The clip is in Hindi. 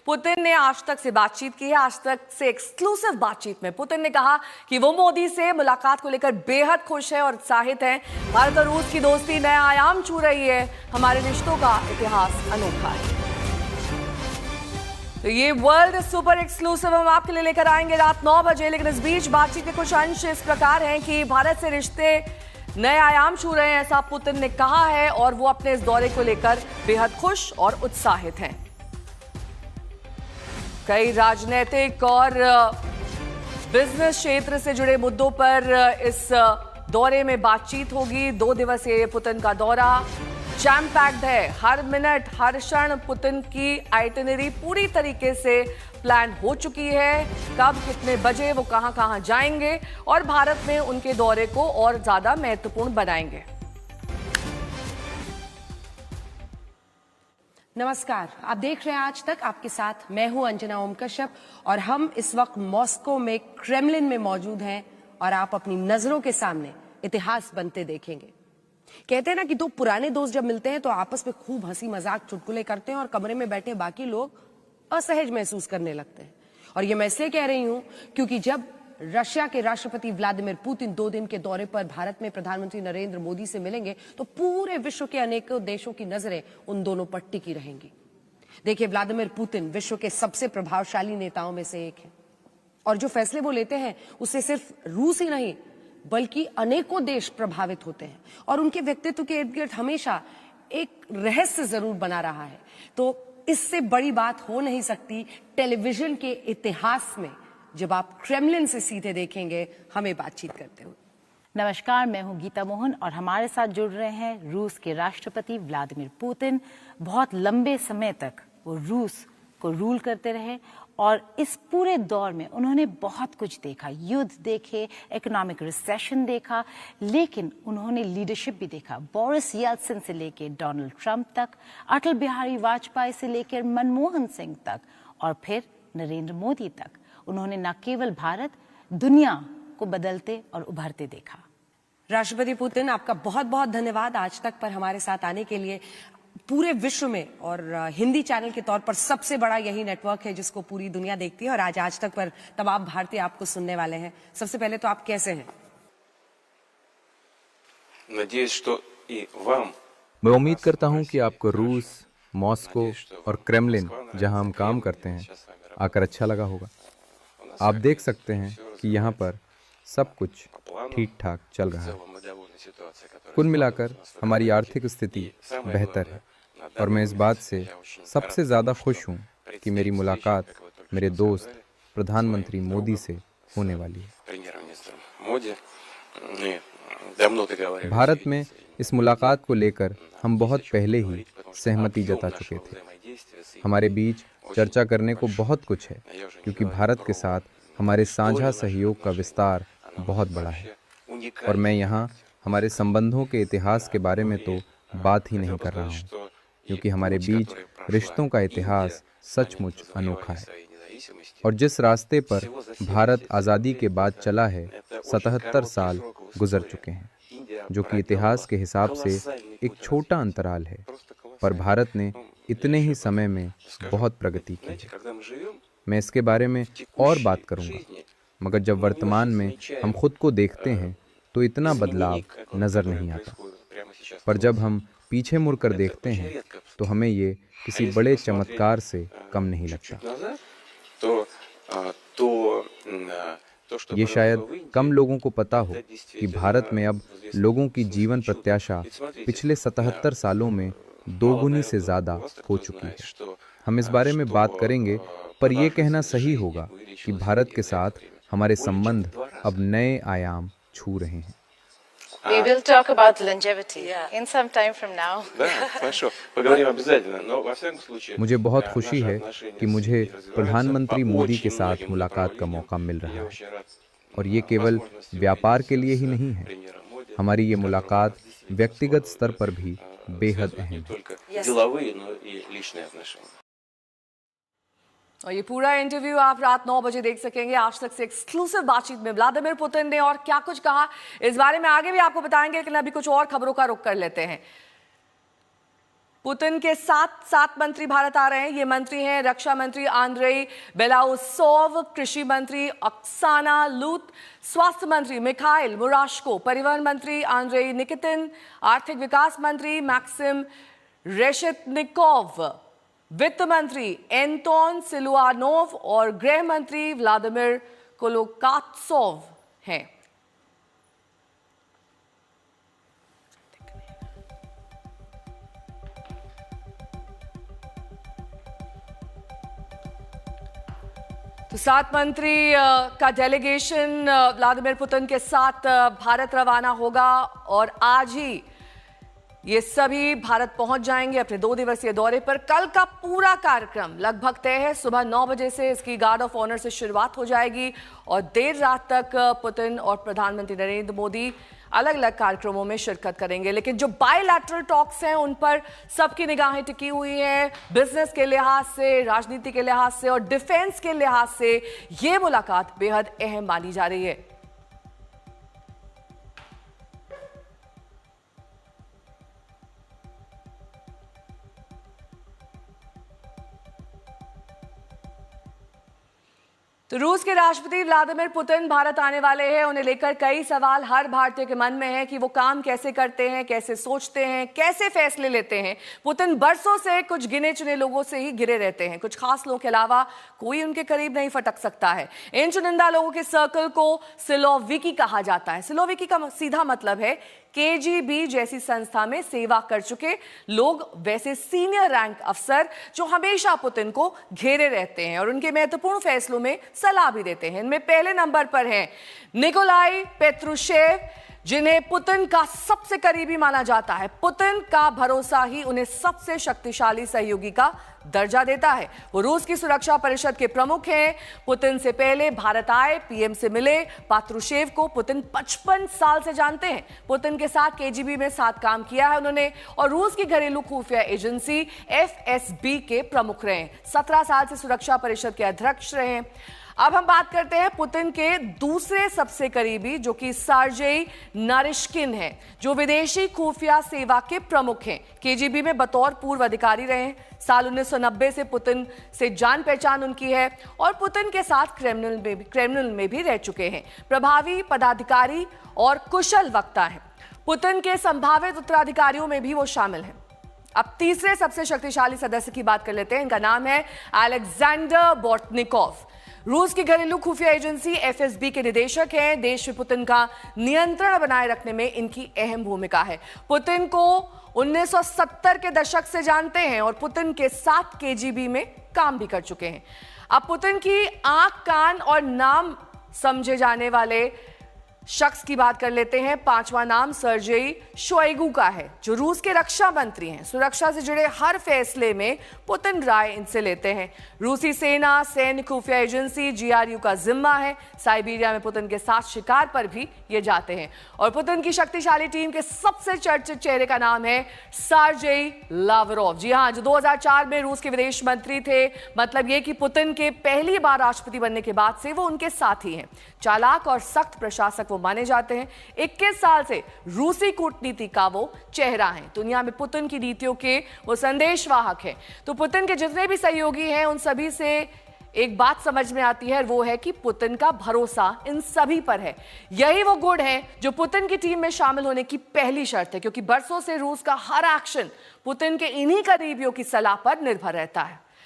पुतिन ने आज तक से बातचीत की है। आज तक से एक्सक्लूसिव बातचीत में पुतिन ने कहा कि वो मोदी से मुलाकात को लेकर बेहद खुश है और उत्साहित है। भारत और रूस की दोस्ती नया आयाम छू रही है। हमारे रिश्तों का इतिहास अनोखा है। तो ये वर्ल्ड सुपर एक्सक्लूसिव हम आपके लिए लेकर आएंगे रात 9 बजे। लेकिन इस बीच बातचीत के कुछ अंश इस प्रकार हैं कि भारत से रिश्ते नए आयाम छू रहे हैं, ऐसा पुतिन ने कहा है और वो अपने इस दौरे को लेकर बेहद खुश और उत्साहित हैं। कई राजनीतिक और बिजनेस क्षेत्र से जुड़े मुद्दों पर इस दौरे में बातचीत होगी। 2 दिवसीय पुतिन का दौरा जैम पैक्ड है। हर मिनट हर क्षण पुतिन की आइटिनरी पूरी तरीके से प्लान हो चुकी है। कब कितने बजे वो कहां कहां जाएंगे और भारत में उनके दौरे को और ज्यादा महत्वपूर्ण बनाएंगे। नमस्कार, आप देख रहे हैं आज तक। आपके साथ मैं हूं अंजना ओम कश्यप और हम इस वक्त मॉस्को में क्रेमलिन में मौजूद हैं और आप अपनी नजरों के सामने इतिहास बनते देखेंगे। कहते हैं ना कि 2 पुराने दोस्त जब मिलते हैं तो आपस में खूब हंसी मजाक चुटकुले करते हैं और कमरे में बैठे बाकी लोग असहज महसूस करने लगते हैं। और ये मैं इसलिए कह रही हूं क्योंकि जब रशिया के राष्ट्रपति व्लादिमीर पुतिन 2 दिन के दौरे पर भारत में प्रधानमंत्री नरेंद्र मोदी से मिलेंगे तो पूरे विश्व के अनेकों देशों की नजरें उन दोनों पर टिकी रहेंगी। देखिए, व्लादिमीर पुतिन विश्व के सबसे प्रभावशाली नेताओं में से एक है और जो फैसले वो लेते हैं उससे सिर्फ रूस ही नहीं बल्कि अनेकों देश प्रभावित होते हैं और उनके व्यक्तित्व के इर्द गिर्द हमेशा एक रहस्य जरूर बना रहा है। तो इससे बड़ी बात हो नहीं सकती टेलीविजन के इतिहास में जब आप क्रेमलिन से सीधे देखेंगे हमें बातचीत करते हुए। नमस्कार, मैं हूं गीता मोहन और हमारे साथ जुड़ रहे हैं रूस के राष्ट्रपति व्लादिमीर पुतिन। बहुत लंबे समय तक वो रूस को रूल करते रहे और इस पूरे दौर में उन्होंने बहुत कुछ देखा। युद्ध देखे, इकोनॉमिक रिसेशन देखा, लेकिन उन्होंने लीडरशिप भी देखा। बोरिस येल्त्सिन से लेकर डोनाल्ड ट्रंप तक, अटल बिहारी वाजपेयी से लेकर मनमोहन सिंह तक और फिर नरेंद्र मोदी तक। उन्होंने न केवल भारत, दुनिया को बदलते और उभरते देखा। राष्ट्रपति पुतिन, आपका बहुत बहुत धन्यवाद आज तक पर हमारे साथ आने के लिए। पूरे विश्व में और हिंदी चैनल के तौर पर सबसे बड़ा यही नेटवर्क है जिसको पूरी दुनिया देखती है और आज तक पर तमाम भारतीय आपको सुनने वाले हैं। सबसे पहले तो आप कैसे हैं? मैं उम्मीद करता हूं कि आपको रूस, मॉस्को और क्रेमलिन, जहां हम काम करते हैं, आकर अच्छा लगा होगा। आप देख सकते हैं कि यहाँ पर सब कुछ ठीक ठाक चल रहा है। कुल मिलाकर हमारी आर्थिक स्थिति बेहतर है और मैं इस बात से सबसे ज़्यादा खुश हूँ कि मेरी मुलाकात मेरे दोस्त प्रधानमंत्री मोदी से होने वाली है। भारत में इस मुलाकात को लेकर हम बहुत पहले ही सहमति जता चुके थे। हमारे बीच चर्चा करने को बहुत कुछ है क्योंकि भारत के साथ हमारे साझा सहयोग का विस्तार बहुत बड़ा है और मैं यहाँ हमारे संबंधों के इतिहास के बारे में तो बात ही नहीं कर रहा हूँ क्योंकि हमारे बीच रिश्तों का इतिहास सचमुच अनोखा है। और जिस रास्ते पर भारत आज़ादी के बाद चला है, 77 साल गुजर चुके हैं, जो कि इतिहास के हिसाब से एक छोटा अंतराल है, पर भारत ने इतने ही समय में बहुत प्रगति की है। मैं इसके बारे में और बात करूंगा, मगर जब वर्तमान में हम खुद को देखते हैं तो इतना बदलाव नजर नहीं आता, पर जब हम पीछे मुड़कर देखते हैं तो हमें ये किसी बड़े चमत्कार से कम नहीं लगता। ये शायद कम लोगों को पता हो कि भारत में अब लोगों की जीवन प्रत्याशा पिछले 77 सालों में 2 गुनी से ज़्यादा हो चुकी है। हम इस बारे में बात करेंगे, पर यह कहना सही होगा कि भारत के साथ हमारे संबंध अब नए आयाम छू रहे हैं। We will talk about longevity in some time from now. मुझे बहुत खुशी है कि मुझे प्रधानमंत्री मोदी के साथ मुलाकात का मौका मिल रहा है और ये केवल व्यापार के लिए ही नहीं है। हमारी ये मुलाकात व्यक्तिगत स्तर पर भी बेहद अहम है। और ये पूरा इंटरव्यू आप रात 9 बजे देख सकेंगे। आज तक से एक्सक्लूसिव बातचीत में व्लादिमीर पुतिन ने और क्या कुछ कहा, इस बारे में आगे भी आपको बताएंगे, लेकिन अभी कुछ और खबरों का रुख कर लेते हैं। पुतिन के सात मंत्री भारत आ रहे हैं। ये मंत्री हैं रक्षा मंत्री आंद्रेई बेलाउसोव, कृषि मंत्री ऑक्साना लूत, स्वास्थ्य मंत्री मिखाइल मुराशको, परिवहन मंत्री आंद्रेई निकितिन, आर्थिक विकास मंत्री मैक्सिम रेशेतनिकोव, वित्त मंत्री एंटोन सिलुआनोव और गृह मंत्री व्लादिमीर कोलोकात्सोव हैं। तो 7 मंत्री का डेलीगेशन व्लादिमीर पुतिन के साथ भारत रवाना होगा और आज ही ये सभी भारत पहुंच जाएंगे अपने 2 दिवसीय दौरे पर। कल का पूरा कार्यक्रम लगभग तय है। सुबह 9 बजे से इसकी गार्ड ऑफ ऑनर से शुरुआत हो जाएगी और देर रात तक पुतिन और प्रधानमंत्री नरेंद्र मोदी अलग अलग कार्यक्रमों में शिरकत करेंगे। लेकिन जो बायलैटरल टॉक्स हैं उन पर सबकी निगाहें टिकी हुई हैं। बिजनेस के लिहाज से, राजनीति के लिहाज से और डिफेंस के लिहाज से ये मुलाकात बेहद अहम मानी जा रही है। तो रूस के राष्ट्रपति व्लादिमीर पुतिन भारत आने वाले हैं। उन्हें लेकर कई सवाल हर भारतीय के मन में है कि वो काम कैसे करते हैं, कैसे सोचते हैं, कैसे फैसले लेते हैं। पुतिन बरसों से कुछ गिने चुने लोगों से ही घिरे रहते हैं। कुछ खास लोगों के अलावा कोई उनके करीब नहीं फटक सकता है। इन चुनिंदा लोगों के सर्कल को सिलोविकी कहा जाता है। सिलोविकी का सीधा मतलब है केजीबी जैसी संस्था में सेवा कर चुके लोग, वैसे सीनियर रैंक अफसर जो हमेशा पुतिन को घेरे रहते हैं और उनके महत्वपूर्ण फैसलों में सलाह भी देते हैं। इनमें पहले नंबर पर हैं निकोलाई पेत्रुशेव, जिन्हें पुतिन का सबसे करीबी माना जाता है। पुतिन का भरोसा ही उन्हें सबसे शक्तिशाली सहयोगी का दर्जा देता है। वो रूस की सुरक्षा परिषद के प्रमुख हैं। पुतिन से पहले भारत आए, पीएम से मिले। पात्रुशेव को पुतिन 55 साल से जानते हैं। पुतिन के साथ केजीबी में साथ काम किया है उन्होंने और रूस की घरेलू खुफिया एजेंसी एफएसबी के प्रमुख रहे। 17 साल से सुरक्षा परिषद के अध्यक्ष रहे। अब हम बात करते हैं पुतिन के दूसरे सबसे करीबी, जो कि सर्जेई नारिश्किन है, जो विदेशी खुफिया सेवा के प्रमुख हैं। केजीबी में बतौर पूर्व अधिकारी रहे। साल 1990 से पुतिन से जान पहचान उनकी है और पुतिन के साथ क्रेमलिन में भी रह चुके हैं। प्रभावी पदाधिकारी और कुशल वक्ता हैं। पुतिन के संभावित उत्तराधिकारियों में भी वो शामिल हैं। अब तीसरे सबसे शक्तिशाली सदस्य की बात कर लेते हैं। इनका नाम है अलेक्जेंडर बोर्टनिकोव। रूस की घरेलू खुफिया एजेंसी एफएसबी के निदेशक हैं। देश में पुतिन का नियंत्रण बनाए रखने में इनकी अहम भूमिका है। पुतिन को 1970 के दशक से जानते हैं और पुतिन के साथ केजीबी में काम भी कर चुके हैं। अब पुतिन की आंख, कान और नाम समझे जाने वाले शख्स की बात कर लेते हैं। 5वां नाम सर्जेई शोइगु का है, जो रूस के रक्षा मंत्री हैं। सुरक्षा से जुड़े हर फैसले में पुतिन राय इनसे लेते हैं। रूसी सेना, सैन्य खुफिया एजेंसी जीआरयू का जिम्मा है। साइबेरिया में पुतिन के साथ शिकार पर भी ये जाते हैं। और पुतिन की शक्तिशाली टीम के सबसे चर्चित चेहरे का नाम है सर्जेई लावरोव। जी हाँ, जो 2004 में रूस के विदेश मंत्री थे। मतलब ये कि पुतिन के पहली बार राष्ट्रपति बनने के बाद से वो उनके साथ ही हैं। चालाक और सख्त प्रशासक माने जाते हैं। 21 साल से रूसी कूटनीति का वो चेहरा है। दुनिया में पुतिन की नीतियों के वो संदेशवाहक है। तो पुतिन के जितने भी सहयोगी हैं उन सभी से एक बात समझ में आती है, वो है कि पुतिन का भरोसा इन सभी पर है। यही वो गुण है जो पुतिन की टीम में शामिल होने की पहली शर्त है, क्योंकि बरसों से रूस का हर एक्शन पुतिन के इन्हीं करीबियों की सलाह पर निर्भर रहता है।